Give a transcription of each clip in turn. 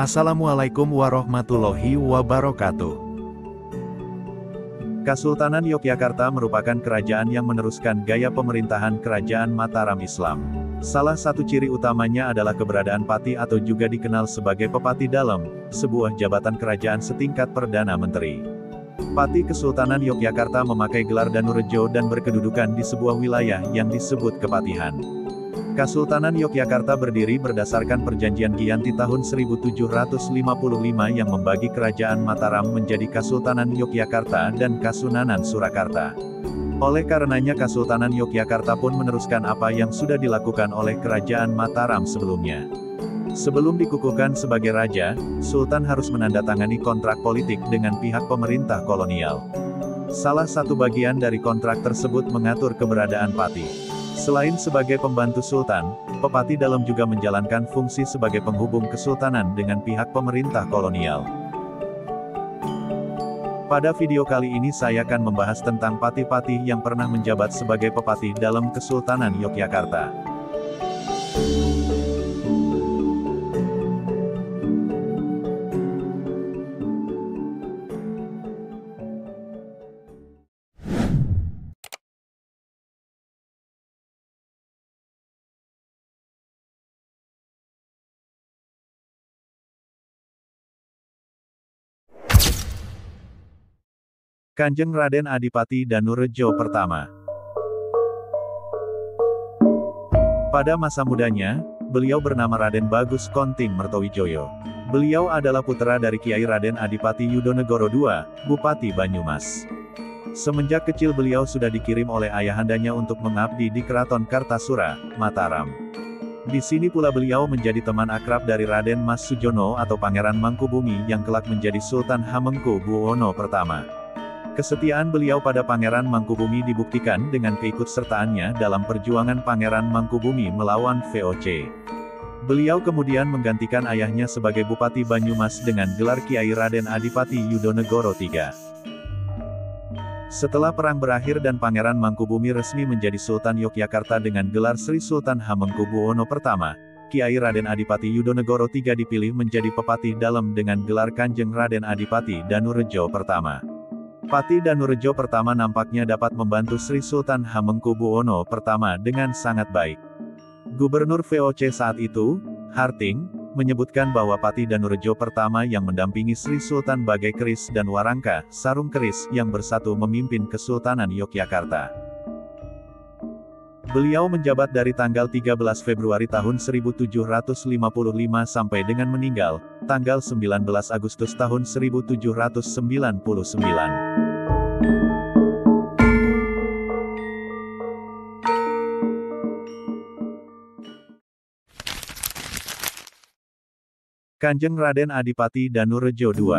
Assalamualaikum warahmatullahi wabarakatuh. Kesultanan Yogyakarta merupakan kerajaan yang meneruskan gaya pemerintahan Kerajaan Mataram Islam. Salah satu ciri utamanya adalah keberadaan Pati atau juga dikenal sebagai Pepati Dalem, sebuah jabatan kerajaan setingkat Perdana Menteri. Pati Kesultanan Yogyakarta memakai gelar Danurejo dan berkedudukan di sebuah wilayah yang disebut Kepatihan. Kesultanan Yogyakarta berdiri berdasarkan Perjanjian Giyanti tahun 1755 yang membagi Kerajaan Mataram menjadi Kesultanan Yogyakarta dan Kasunanan Surakarta. Oleh karenanya Kesultanan Yogyakarta pun meneruskan apa yang sudah dilakukan oleh Kerajaan Mataram sebelumnya. Sebelum dikukuhkan sebagai raja, Sultan harus menandatangani kontrak politik dengan pihak pemerintah kolonial. Salah satu bagian dari kontrak tersebut mengatur keberadaan Pati. Selain sebagai pembantu Sultan, Pepati Dalem juga menjalankan fungsi sebagai penghubung kesultanan dengan pihak pemerintah kolonial. Pada video kali ini saya akan membahas tentang Pati-Pati yang pernah menjabat sebagai Pepati dalam Kesultanan Yogyakarta. Kanjeng Raden Adipati Danurejo Pertama. Pada masa mudanya, beliau bernama Raden Bagus Konting Mertowijoyo. Beliau adalah putra dari Kiai Raden Adipati Yudonegoro II, Bupati Banyumas. Semenjak kecil beliau sudah dikirim oleh ayahandanya untuk mengabdi di Keraton Kartasura, Mataram. Di sini pula beliau menjadi teman akrab dari Raden Mas Sujono atau Pangeran Mangkubumi yang kelak menjadi Sultan Hamengkubuwono Pertama. Kesetiaan beliau pada Pangeran Mangkubumi dibuktikan dengan keikutsertaannya dalam perjuangan Pangeran Mangkubumi melawan VOC. Beliau kemudian menggantikan ayahnya sebagai Bupati Banyumas dengan gelar Kiai Raden Adipati Yudonegoro III. Setelah perang berakhir dan Pangeran Mangkubumi resmi menjadi Sultan Yogyakarta dengan gelar Sri Sultan Hamengkubuwono Pertama, Kiai Raden Adipati Yudonegoro III dipilih menjadi Pepati Dalem dengan gelar Kanjeng Raden Adipati Danurejo Pertama. Pati Danurejo Pertama nampaknya dapat membantu Sri Sultan Hamengkubuwono Pertama dengan sangat baik. Gubernur VOC saat itu, Harting, menyebutkan bahwa Pati Danurejo Pertama yang mendampingi Sri Sultan Bagai Keris dan Warangka, Sarung Keris yang bersatu memimpin Kesultanan Yogyakarta. Beliau menjabat dari tanggal 13 Februari tahun 1755 sampai dengan meninggal, tanggal 19 Agustus tahun 1799. Kanjeng Raden Adipati Danurejo II.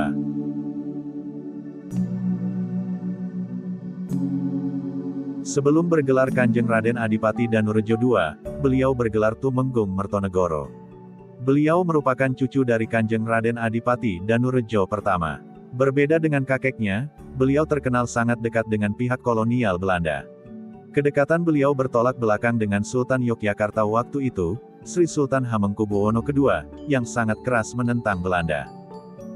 Sebelum bergelar Kanjeng Raden Adipati Danurejo II, beliau bergelar Tumenggung Mertonegoro. Beliau merupakan cucu dari Kanjeng Raden Adipati Danurejo Pertama. Berbeda dengan kakeknya, beliau terkenal sangat dekat dengan pihak kolonial Belanda. Kedekatan beliau bertolak belakang dengan Sultan Yogyakarta waktu itu, Sri Sultan Hamengkubuwono II, yang sangat keras menentang Belanda.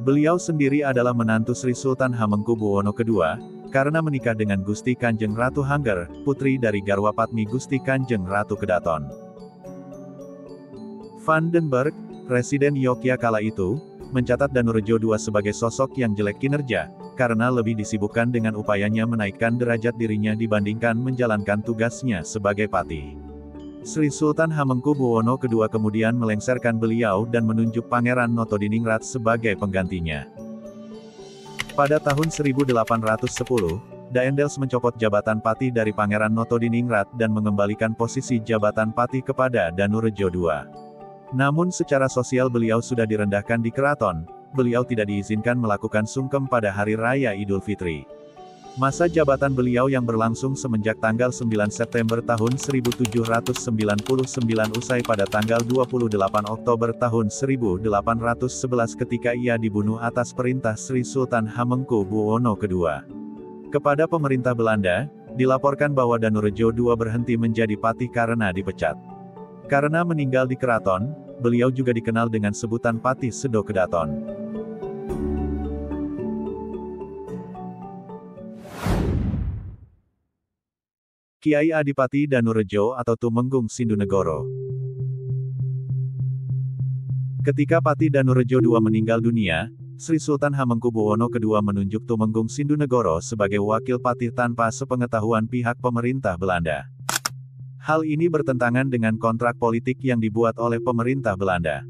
Beliau sendiri adalah menantu Sri Sultan Hamengkubuwono II, karena menikah dengan Gusti Kanjeng Ratu Hangger, putri dari Garwapatmi Gusti Kanjeng Ratu Kedaton. Van den Berg, Presiden Yogyakarta kala itu, mencatat Danurejo II sebagai sosok yang jelek kinerja, karena lebih disibukkan dengan upayanya menaikkan derajat dirinya dibandingkan menjalankan tugasnya sebagai Pati. Sri Sultan Hamengkubuwono II kemudian melengsarkan beliau dan menunjuk Pangeran Notodiningrat sebagai penggantinya. Pada tahun 1810, Daendels mencopot jabatan Pati dari Pangeran Notodiningrat dan mengembalikan posisi jabatan Pati kepada Danurejo II. Namun secara sosial beliau sudah direndahkan di keraton, beliau tidak diizinkan melakukan sungkem pada Hari Raya Idul Fitri. Masa jabatan beliau yang berlangsung semenjak tanggal 9 September tahun 1799 usai pada tanggal 28 Oktober tahun 1811 ketika ia dibunuh atas perintah Sri Sultan Hamengkubuwono II. Kepada pemerintah Belanda, dilaporkan bahwa Danurejo II berhenti menjadi Pati karena dipecat. Karena meninggal di keraton, beliau juga dikenal dengan sebutan Patih Sedo Kedaton. Kiai Adipati Danurejo atau Tumenggung Sindunegoro. Ketika Patih Danurejo II meninggal dunia, Sri Sultan Hamengkubuwono II menunjuk Tumenggung Sindunegoro sebagai wakil patih tanpa sepengetahuan pihak pemerintah Belanda. Hal ini bertentangan dengan kontrak politik yang dibuat oleh pemerintah Belanda.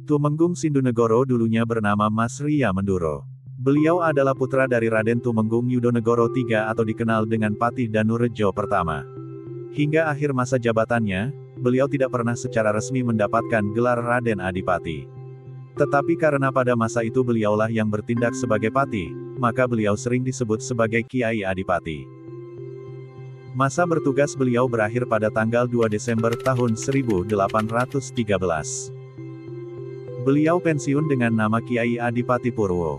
Tumenggung Sindunegoro dulunya bernama Mas Ria Menduro. Beliau adalah putra dari Raden Tumenggung Yudonegoro III atau dikenal dengan Patih Danurejo pertama. Hingga akhir masa jabatannya, beliau tidak pernah secara resmi mendapatkan gelar Raden Adipati. Tetapi karena pada masa itu beliaulah yang bertindak sebagai patih, maka beliau sering disebut sebagai Kiai Adipati. Masa bertugas beliau berakhir pada tanggal 2 Desember tahun 1813. Beliau pensiun dengan nama Kiai Adipati Purwo.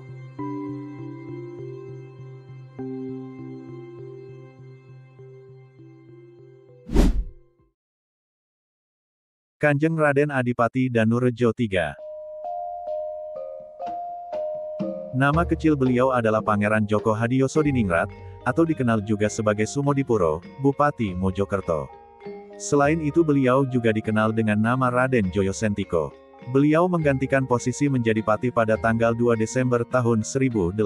Kanjeng Raden Adipati Danurejo III. Nama kecil beliau adalah Pangeran Djoko Hadiyosodiningrat, atau dikenal juga sebagai Sumodipuro, Bupati Mojokerto. Selain itu beliau juga dikenal dengan nama Raden Joyosentiko. Beliau menggantikan posisi menjadi patih pada tanggal 2 Desember tahun 1813.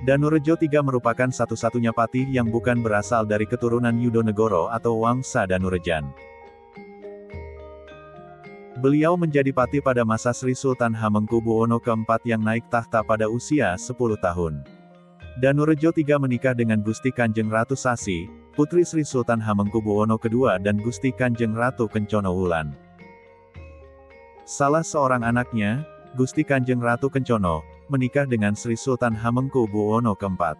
Danurejo III merupakan satu-satunya patih yang bukan berasal dari keturunan Yudonegoro atau Wangsa Danurejan. Beliau menjadi patih pada masa Sri Sultan Hamengkubuwono IV yang naik tahta pada usia 10 tahun. Danurejo III menikah dengan Gusti Kanjeng Ratu Sasi, putri Sri Sultan Hamengkubuwono II dan Gusti Kanjeng Ratu Kencono Wulan. Salah seorang anaknya, Gusti Kanjeng Ratu Kencono, menikah dengan Sri Sultan Hamengkubuwono IV.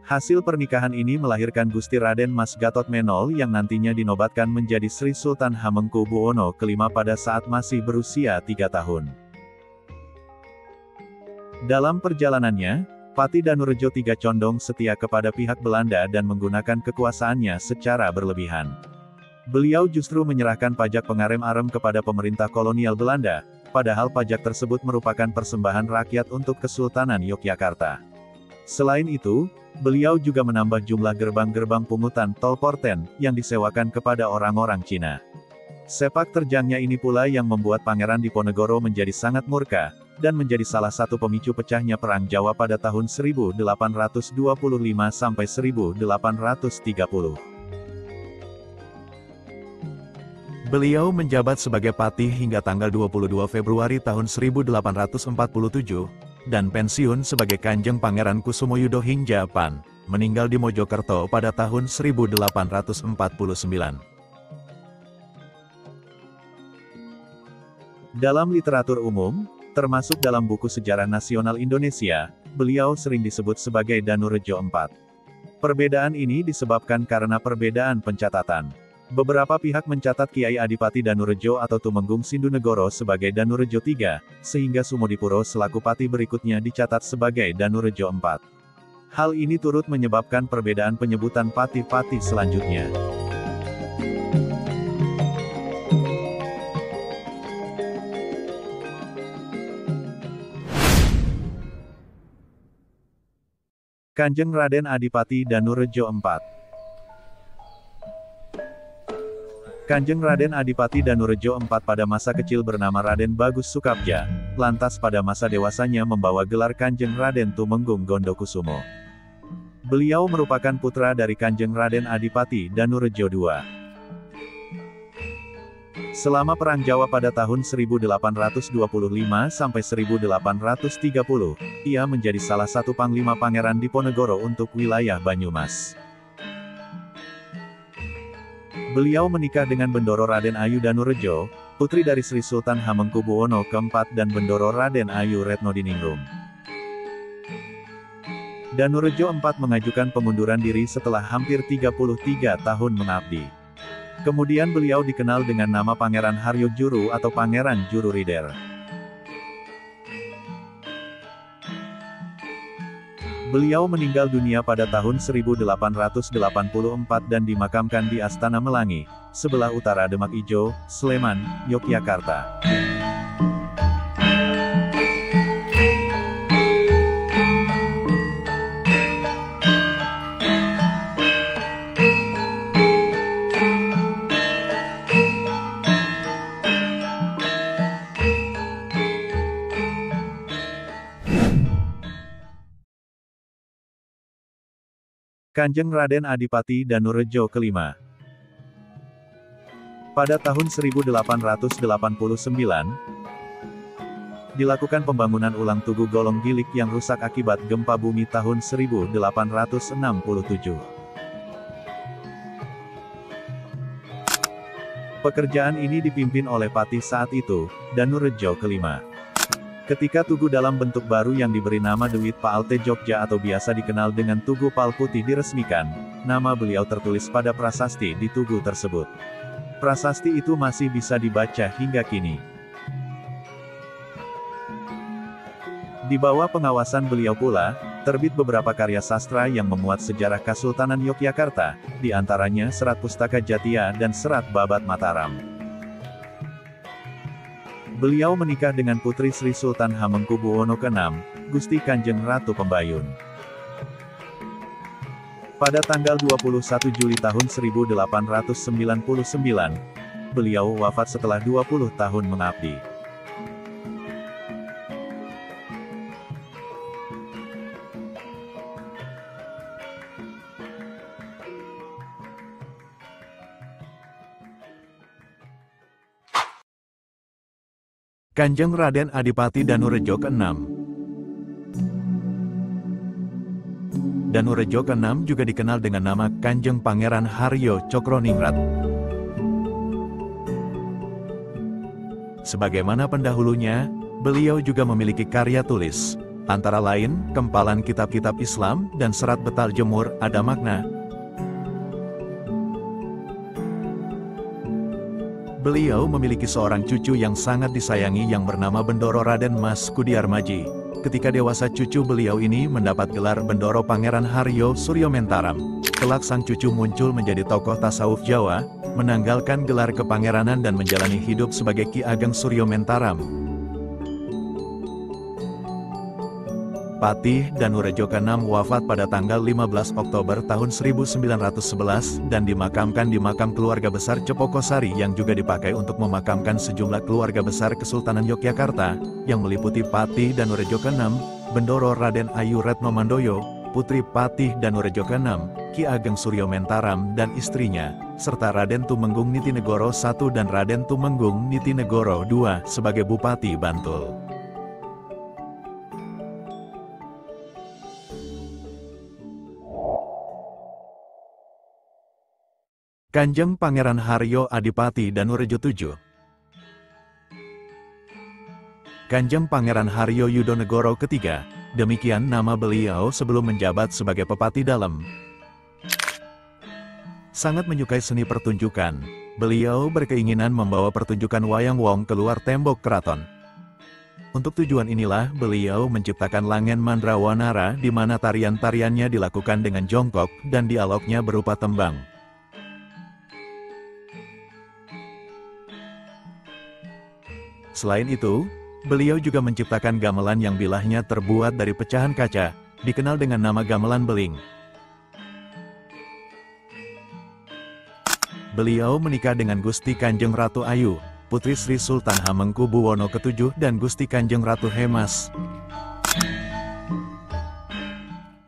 Hasil pernikahan ini melahirkan Gusti Raden Mas Gatot Menol yang nantinya dinobatkan menjadi Sri Sultan Hamengkubuwono V pada saat masih berusia 3 tahun. Dalam perjalanannya, Patih Danurejo III condong setia kepada pihak Belanda dan menggunakan kekuasaannya secara berlebihan. Beliau justru menyerahkan pajak pengarem-arem kepada pemerintah kolonial Belanda, padahal pajak tersebut merupakan persembahan rakyat untuk Kesultanan Yogyakarta. Selain itu, beliau juga menambah jumlah gerbang-gerbang pungutan tol Porten, yang disewakan kepada orang-orang Cina. Sepak terjangnya ini pula yang membuat Pangeran Diponegoro menjadi sangat murka, dan menjadi salah satu pemicu pecahnya Perang Jawa pada tahun 1825 sampai 1830. Beliau menjabat sebagai patih hingga tanggal 22 Februari tahun 1847, dan pensiun sebagai Kanjeng Pangeran Kusumoyudo Hingjapan, meninggal di Mojokerto pada tahun 1849. Dalam literatur umum, termasuk dalam buku Sejarah Nasional Indonesia, beliau sering disebut sebagai Danurejo IV. Perbedaan ini disebabkan karena perbedaan pencatatan. Beberapa pihak mencatat Kiai Adipati Danurejo atau Tumenggung Sindunegoro sebagai Danurejo III, sehingga Sumodipuro selaku patih berikutnya dicatat sebagai Danurejo IV. Hal ini turut menyebabkan perbedaan penyebutan patih-patih selanjutnya. Kanjeng Raden Adipati Danurejo IV. Kanjeng Raden Adipati Danurejo IV pada masa kecil bernama Raden Bagus Sukabja, lantas pada masa dewasanya membawa gelar Kanjeng Raden Tumenggung Gondokusumo. Beliau merupakan putra dari Kanjeng Raden Adipati Danurejo II. Selama Perang Jawa pada tahun 1825 sampai 1830, ia menjadi salah satu panglima Pangeran Diponegoro untuk wilayah Banyumas. Beliau menikah dengan Bendoro Raden Ayu Danurejo, putri dari Sri Sultan Hamengkubuwono IV dan Bendoro Raden Ayu Retnodiningrum. Danurejo IV mengajukan pengunduran diri setelah hampir 33 tahun mengabdi. Kemudian beliau dikenal dengan nama Pangeran Haryo Juru atau Pangeran Juru Rider. Beliau meninggal dunia pada tahun 1884 dan dimakamkan di Astana Melangi, sebelah utara Demak Ijo, Sleman, Yogyakarta. Kanjeng Raden Adipati Danurejo kelima. Pada tahun 1889, dilakukan pembangunan ulang Tugu Golong Gilik yang rusak akibat gempa bumi tahun 1867. Pekerjaan ini dipimpin oleh Patih saat itu, Danurejo kelima. Ketika Tugu dalam bentuk baru yang diberi nama Dewit Paalte Jogja atau biasa dikenal dengan Tugu Pal Putih diresmikan, nama beliau tertulis pada prasasti di Tugu tersebut. Prasasti itu masih bisa dibaca hingga kini. Di bawah pengawasan beliau pula, terbit beberapa karya sastra yang memuat sejarah Kesultanan Yogyakarta, di antaranya Serat Pustaka Jatia dan Serat Babat Mataram. Beliau menikah dengan Putri Sri Sultan Hamengkubuwono ke-6, Gusti Kanjeng Ratu Pembayun. Pada tanggal 21 Juli tahun 1899, beliau wafat setelah 20 tahun mengabdi. Kanjeng Raden Adipati Danurejo ke-6. Danurejo ke-6 juga dikenal dengan nama Kanjeng Pangeran Haryo Cokroningrat. Sebagaimana pendahulunya, beliau juga memiliki karya tulis, antara lain, kempalan kitab-kitab Islam dan Serat Betal Jemur Ada Makna. Beliau memiliki seorang cucu yang sangat disayangi yang bernama Bendoro Raden Mas Kudiarmaji. Ketika dewasa cucu beliau ini mendapat gelar Bendoro Pangeran Haryo Suryo Mentaram. Kelak sang cucu muncul menjadi tokoh tasawuf Jawa, menanggalkan gelar kepangeranan dan menjalani hidup sebagai Ki Ageng Suryo Mentaram. Patih Danurejo ke-6 wafat pada tanggal 15 Oktober tahun 1911 dan dimakamkan di makam keluarga besar Cepokosari yang juga dipakai untuk memakamkan sejumlah keluarga besar Kesultanan Yogyakarta, yang meliputi Patih Danurejo ke-6, Bendoro Raden Ayu Retno Mandoyo, Putri Patih Danurejo ke-6, Ki Ageng Suryo Mentaram dan istrinya, serta Raden Tumenggung Nitinegoro I dan Raden Tumenggung Nitinegoro II sebagai Bupati Bantul. Kanjeng Pangeran Haryo Adipati Danurejo VII. Kanjeng Pangeran Haryo Yudonegoro III, demikian nama beliau sebelum menjabat sebagai Pepati Dalem. Sangat menyukai seni pertunjukan, beliau berkeinginan membawa pertunjukan wayang wong keluar tembok keraton. Untuk tujuan inilah beliau menciptakan Langen Mandrawanara di mana tarian-tariannya dilakukan dengan jongkok dan dialognya berupa tembang. Selain itu, beliau juga menciptakan gamelan yang bilahnya terbuat dari pecahan kaca, dikenal dengan nama gamelan beling. Beliau menikah dengan Gusti Kanjeng Ratu Ayu, Putri Sri Sultan Hamengkubuwono ke-7 dan Gusti Kanjeng Ratu Hemas.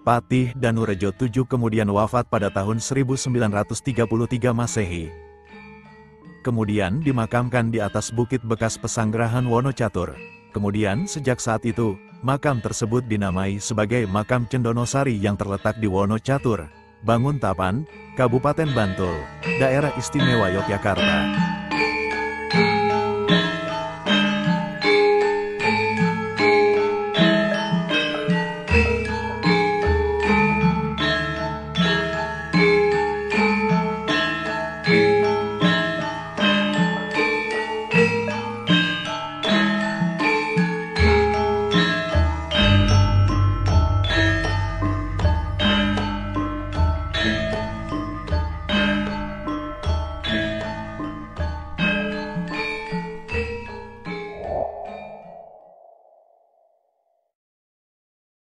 Patih Danurejo VII kemudian wafat pada tahun 1933 Masehi. Kemudian dimakamkan di atas bukit bekas pesanggerahan Wonocatur. Kemudian sejak saat itu, makam tersebut dinamai sebagai Makam Cendonosari yang terletak di Wonocatur, Banguntapan, Kabupaten Bantul, Daerah Istimewa Yogyakarta.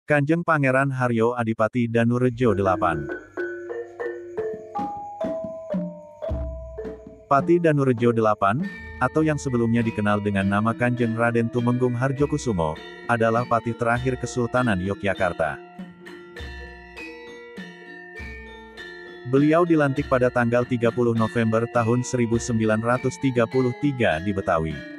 Kanjeng Pangeran Haryo Adipati Danurejo 8. Pati Danurejo 8, atau yang sebelumnya dikenal dengan nama Kanjeng Raden Tumenggung Harjokusumo, adalah patih terakhir Kesultanan Yogyakarta. Beliau dilantik pada tanggal 30 November tahun 1933 di Betawi.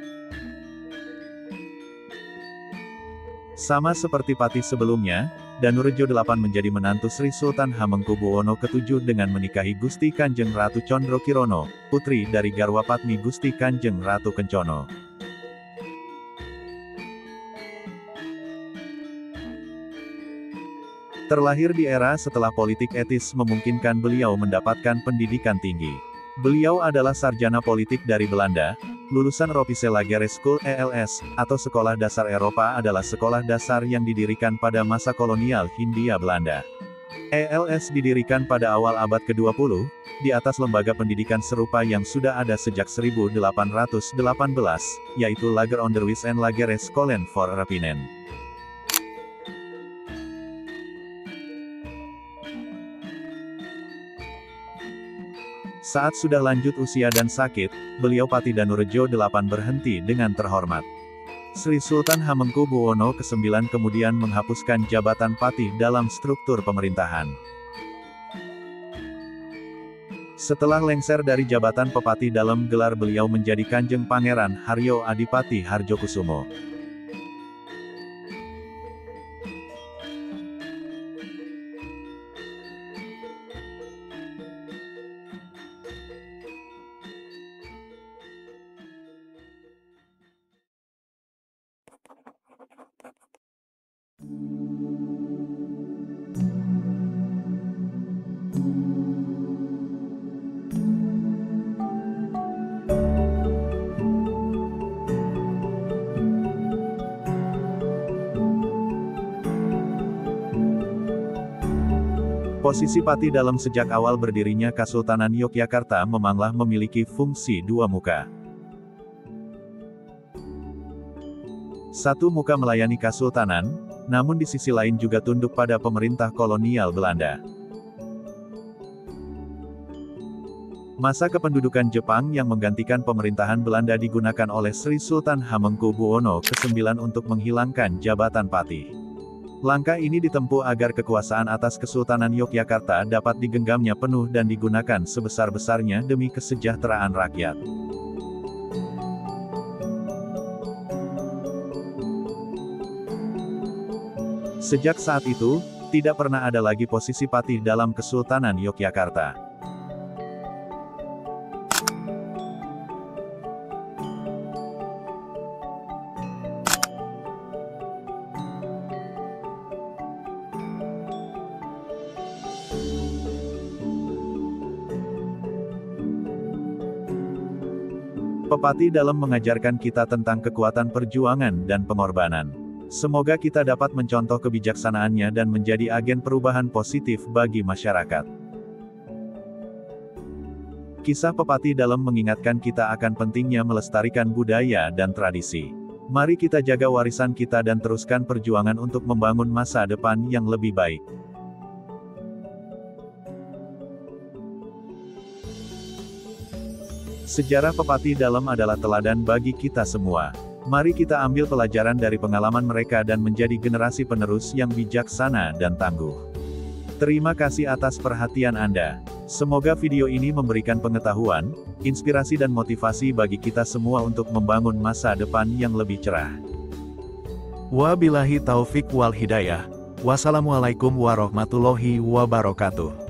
Sama seperti patih sebelumnya, Danurejo 8 menjadi menantu Sri Sultan Hamengkubuwono ke-7 dengan menikahi Gusti Kanjeng Ratu Condro Kirono, putri dari Garwapatmi Gusti Kanjeng Ratu Kencono. Terlahir di era setelah politik etis memungkinkan beliau mendapatkan pendidikan tinggi. Beliau adalah sarjana politik dari Belanda, lulusan Ropische Lagere School (ELS), atau Sekolah Dasar Eropa adalah sekolah dasar yang didirikan pada masa kolonial Hindia Belanda. ELS didirikan pada awal abad ke-20, di atas lembaga pendidikan serupa yang sudah ada sejak 1818, yaitu Lager Onderwijs en Lagere Scholen voor Rapinen. Saat sudah lanjut usia dan sakit, beliau Pati Danurejo 8 berhenti dengan terhormat. Sri Sultan Hamengkubuwono ke-9 kemudian menghapuskan jabatan patih dalam struktur pemerintahan. Setelah lengser dari jabatan pepatih dalam gelar beliau menjadi Kanjeng Pangeran Haryo Adipati Harjokusumo. Posisi patih dalam sejak awal berdirinya Kesultanan Yogyakarta memanglah memiliki fungsi dua muka. Satu muka melayani Kesultanan, namun di sisi lain juga tunduk pada pemerintah kolonial Belanda. Masa kependudukan Jepang yang menggantikan pemerintahan Belanda digunakan oleh Sri Sultan Hamengkubuwono ke-9 untuk menghilangkan jabatan patih. Langkah ini ditempuh agar kekuasaan atas Kesultanan Yogyakarta dapat digenggamnya penuh dan digunakan sebesar-besarnya demi kesejahteraan rakyat. Sejak saat itu, tidak pernah ada lagi posisi patih dalam Kesultanan Yogyakarta. Pepatih dalam mengajarkan kita tentang kekuatan perjuangan dan pengorbanan. Semoga kita dapat mencontoh kebijaksanaannya dan menjadi agen perubahan positif bagi masyarakat. Kisah Pepatih dalam mengingatkan kita akan pentingnya melestarikan budaya dan tradisi. Mari kita jaga warisan kita dan teruskan perjuangan untuk membangun masa depan yang lebih baik. Sejarah Pepatih dalam adalah teladan bagi kita semua. Mari kita ambil pelajaran dari pengalaman mereka dan menjadi generasi penerus yang bijaksana dan tangguh. Terima kasih atas perhatian Anda. Semoga video ini memberikan pengetahuan, inspirasi dan motivasi bagi kita semua untuk membangun masa depan yang lebih cerah. Wabillahi taufik wal hidayah. Wassalamualaikum warahmatullahi wabarakatuh.